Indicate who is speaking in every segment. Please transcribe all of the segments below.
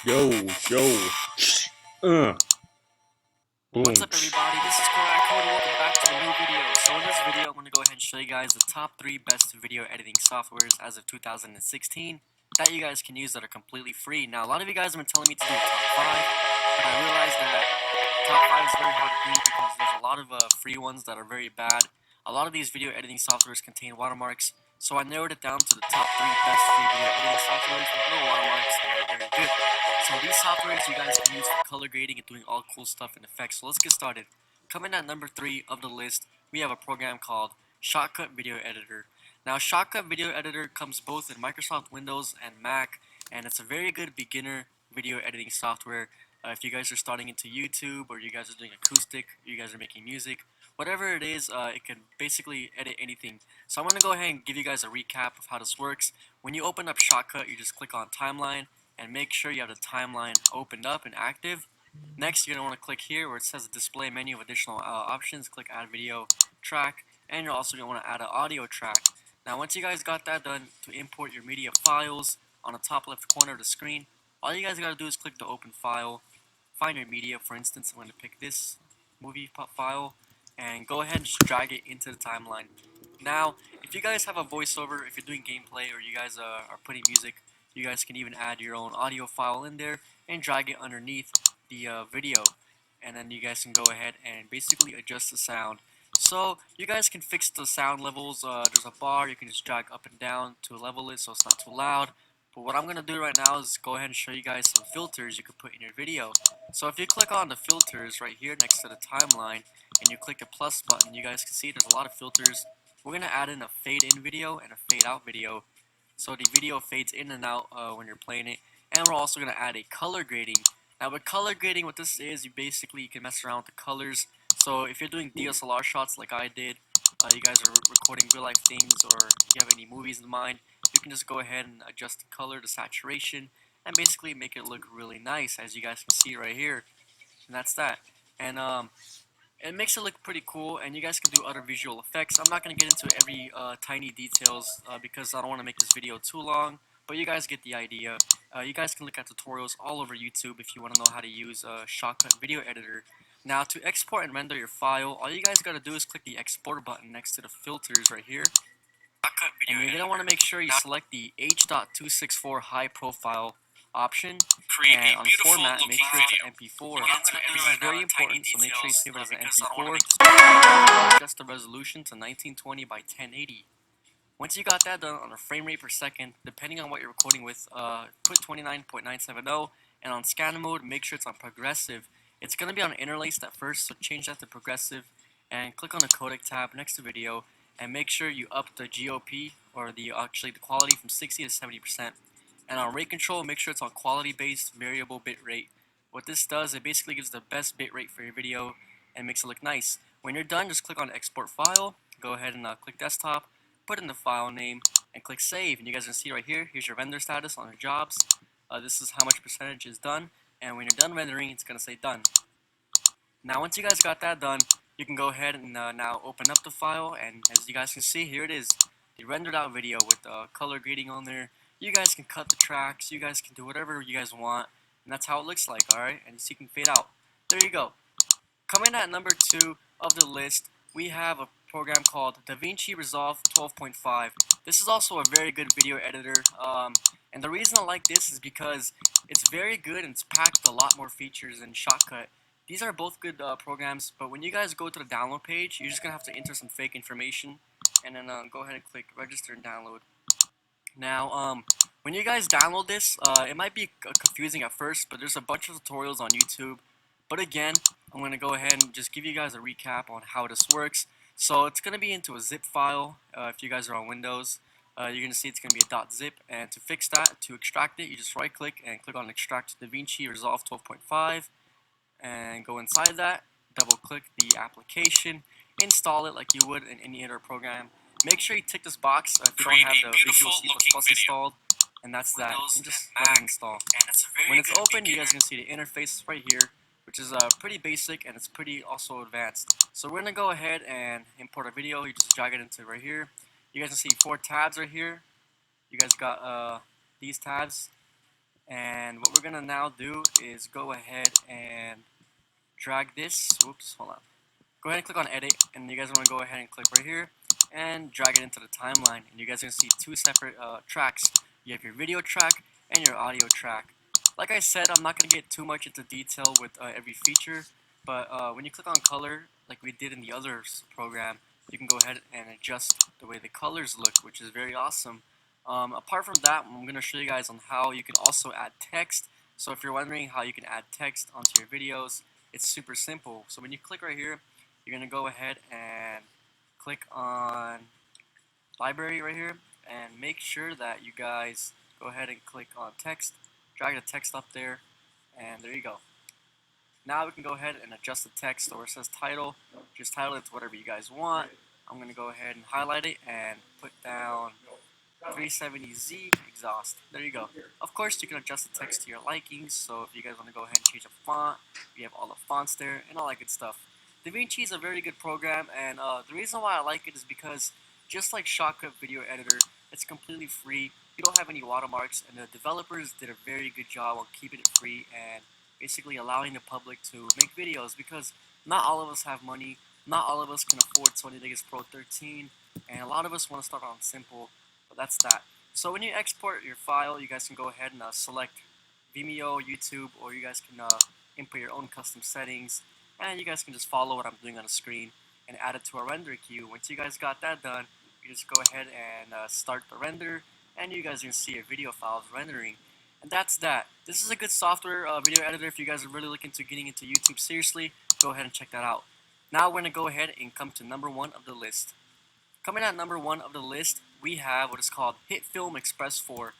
Speaker 1: Yo.
Speaker 2: What's up everybody, this is Code and welcome back to a new video. So in this video, I'm going to go ahead and show you guys the top 3 best video editing softwares as of 2016 that you guys can use that are completely free. Now a lot of you guys have been telling me to do a top 5, but I realized that top 5 is very hard to do because there's a lot of free ones that are very bad. A lot of these video editing softwares contain watermarks, so I narrowed it down to the top 3 best free video editing softwares with no watermarks and they're very good. So these softwares you guys can use for color grading and doing all cool stuff and effects. So let's get started. Coming at number 3 of the list, we have a program called Shotcut Video Editor. Now Shotcut Video Editor comes both in Microsoft Windows and Mac, and it's a very good beginner video editing software. If you guys are starting into YouTube, or you guys are doing acoustic, you guys are making music, whatever it is, it can basically edit anything. So I'm going to go ahead and give you guys a recap of how this works. When you open up Shotcut, you just click on Timeline, and make sure you have the timeline opened up and active. Next, you're going to want to click here where it says display menu of additional options. Click add video track, and you're also going to want to add an audio track. Now once you guys got that done, to import your media files on the top left corner of the screen, all you guys got to do is click the open file, find your media. For instance, I'm going to pick this movie file and go ahead and just drag it into the timeline. Now if you guys have a voiceover, if you're doing gameplay, or you guys are putting music, you guys can even add your own audio file in there and drag it underneath the video, and then you guys can go ahead and basically adjust the sound. So you guys can fix the sound levels. There's a bar you can just drag up and down to level it so it's not too loud. But what I'm going to do right now is go ahead and show you guys some filters you can put in your video. So if you click on the filters right here next to the timeline and you click the plus button, you guys can see there's a lot of filters. We're going to add in a fade in video and a fade out video, so the video fades in and out when you're playing it. And we're also going to add a color grading. Now with color grading, what this is, you can mess around with the colors. So if you're doing DSLR shots like I did, you guys are recording real life things, or you have any movies in mind, you can just go ahead and adjust the color, the saturation, and basically make it look really nice, as you guys can see right here. And that's that. And it makes it look pretty cool, and you guys can do other visual effects. I'm not going to get into every tiny details because I don't want to make this video too long, but you guys get the idea. You guys can look at tutorials all over YouTube if you want to know how to use Shotcut Video Editor. Now to export and render your file, all you guys got to do is click the export button next to the filters right here. And you're going to want to make sure you select the H.264 high profile option, and on format, make sure it's an MP4. This is very important, so make sure you save it as an MP4. Adjust the resolution to 1920 by 1080. Once you got that done, on a frame rate per second, depending on what you're recording with, put 29.970, and on scan mode, make sure it's on progressive. It's going to be on interlaced at first, so change that to progressive, and click on the codec tab next to video, and make sure you up the GOP, or the quality, from 60 to 70%. And on rate control, make sure it's on quality-based variable bit rate. What this does, it basically gives the best bit rate for your video and makes it look nice. When you're done, just click on export file, go ahead and click desktop, put in the file name, and click save. And you guys can see right here, here's your render status on your jobs. This is how much percentage is done, and when you're done rendering, it's going to say done. Now once you guys got that done, you can go ahead and now open up the file, and as you guys can see, here it is, the rendered out video with color grading on there. You guys can cut the tracks, you guys can do whatever you guys want, and that's how it looks like, alright? And so you can fade out. There you go. Coming at number 2 of the list, we have a program called DaVinci Resolve 12.5. This is also a very good video editor, and the reason I like this is because it's very good and it's packed a lot more features than Shotcut. These are both good programs, but when you guys go to the download page, you're just going to have to enter some fake information, and then go ahead and click register and download. Now, when you guys download this, it might be confusing at first, but there's a bunch of tutorials on YouTube. But again, I'm going to go ahead and just give you guys a recap on how this works. So it's going to be into a zip file. If you guys are on Windows, you're going to see it's going to be a .zip. And to fix that, to extract it, you just right click and click on Extract DaVinci Resolve 12.5. And go inside that, double click the application, install it like you would in any other program. Make sure you tick this box if you don't have the Visual C++ installed, and that's that. And just let it install. When it's open, you guys can see the interface right here, which is pretty basic and it's pretty also advanced. So we're gonna go ahead and import a video. You just drag it into right here. You guys can see 4 tabs right here. You guys got these tabs. And what we're gonna now do is go ahead and drag this. Oops, hold on. Go ahead and click on edit, and you guys want to go ahead and click right here and drag it into the timeline, and you guys are going to see two separate tracks. You have your video track and your audio track. Like I said, I'm not going to get too much into detail with every feature, but when you click on color, like we did in the other program, you can go ahead and adjust the way the colors look, which is very awesome. Apart from that, I'm going to show you guys on how you can also add text. So if you're wondering how you can add text onto your videos, it's super simple. So when you click right here, you're going to go ahead and click on library right here, and make sure that you guys go ahead and click on text, drag the text up there, and there you go. Now we can go ahead and adjust the text, or it says title, just title it to whatever you guys want. I'm going to go ahead and highlight it and put down 370Z exhaust. There you go. Of course, you can adjust the text to your likings, so if you guys want to go ahead and change a font, you have all the fonts there and all that good stuff. DaVinci is a very good program, and the reason why I like it is because just like Shotcut Video Editor, it's completely free. You don't have any watermarks, and the developers did a very good job on keeping it free and basically allowing the public to make videos, because not all of us have money, not all of us can afford Sony Vegas Pro 13, and a lot of us want to start on simple, but that's that. So when you export your file, you guys can go ahead and select Vimeo, YouTube, or you guys can input your own custom settings, and you guys can just follow what I'm doing on the screen and add it to a render queue. Once you guys got that done, you just go ahead and start the render, and you guys can see your video files rendering. And that's that. This is a good software video editor if you guys are really looking to getting into YouTube seriously. Go ahead and check that out. Now we're going to go ahead and come to number 1 of the list. Coming at number 1 of the list, we have what is called HitFilm Express 4.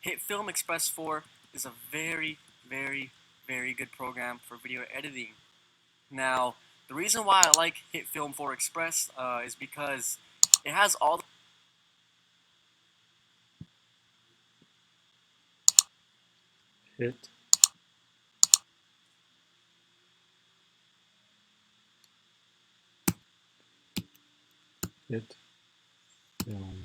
Speaker 2: HitFilm Express 4 is a very, very, very good program for video editing. Now, the reason why I like HitFilm 4 Express is because it has all the
Speaker 1: hit film.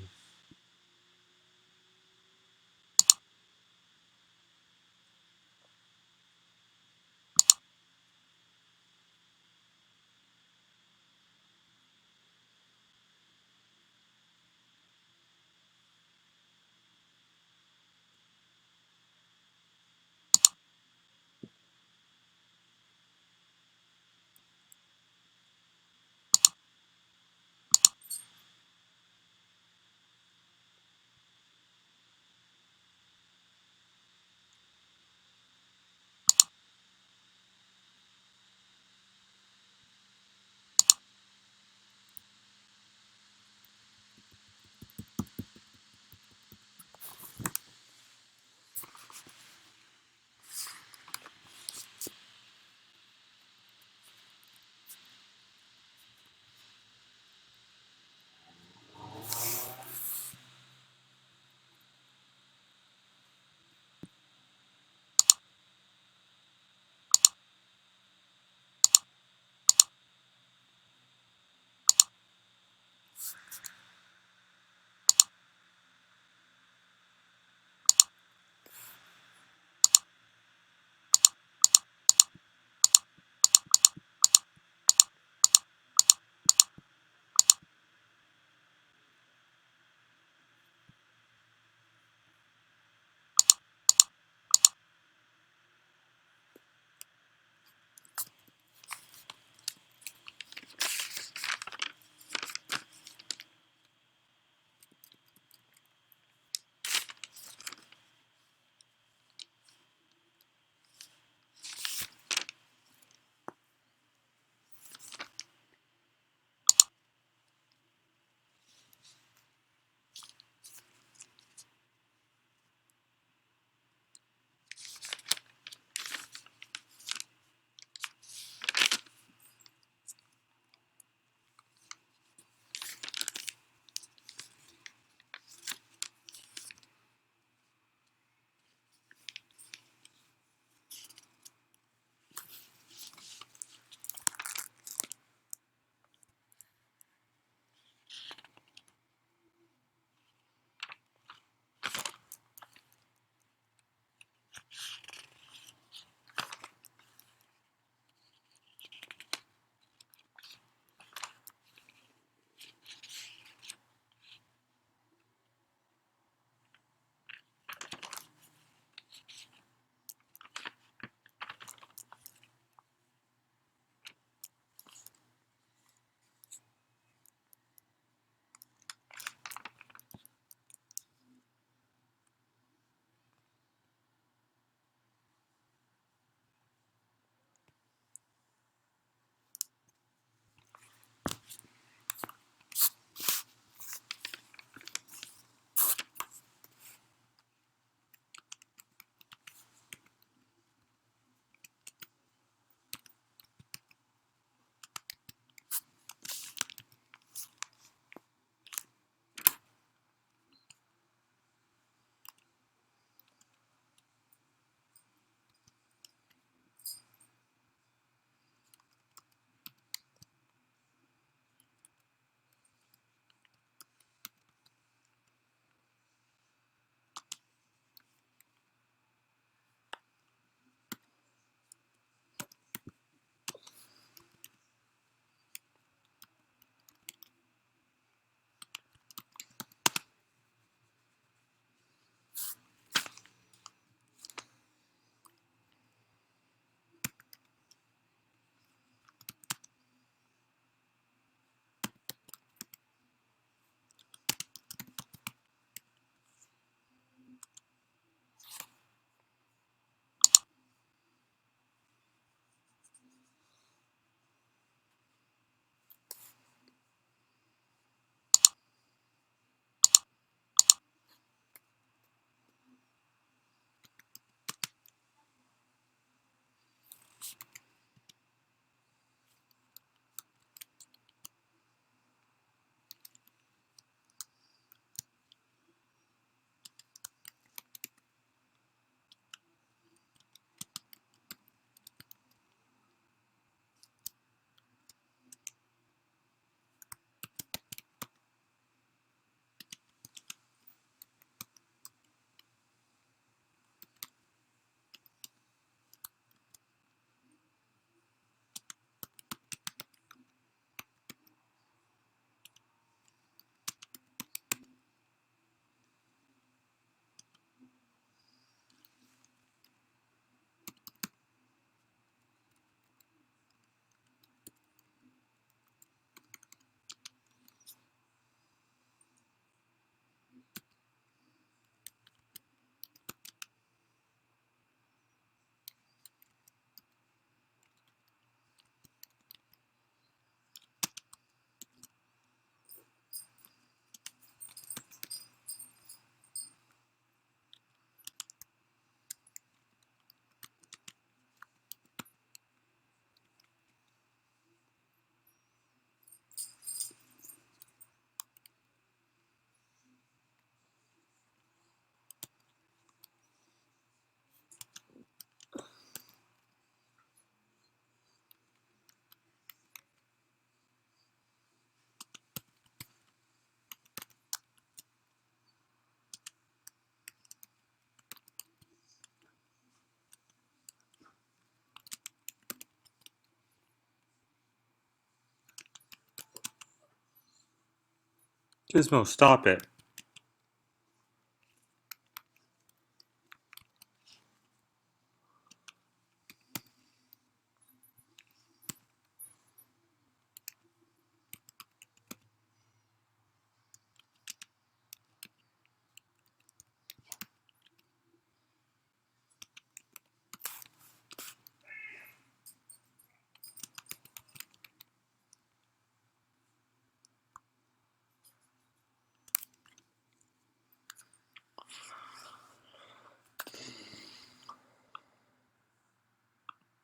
Speaker 1: Gizmo, stop it.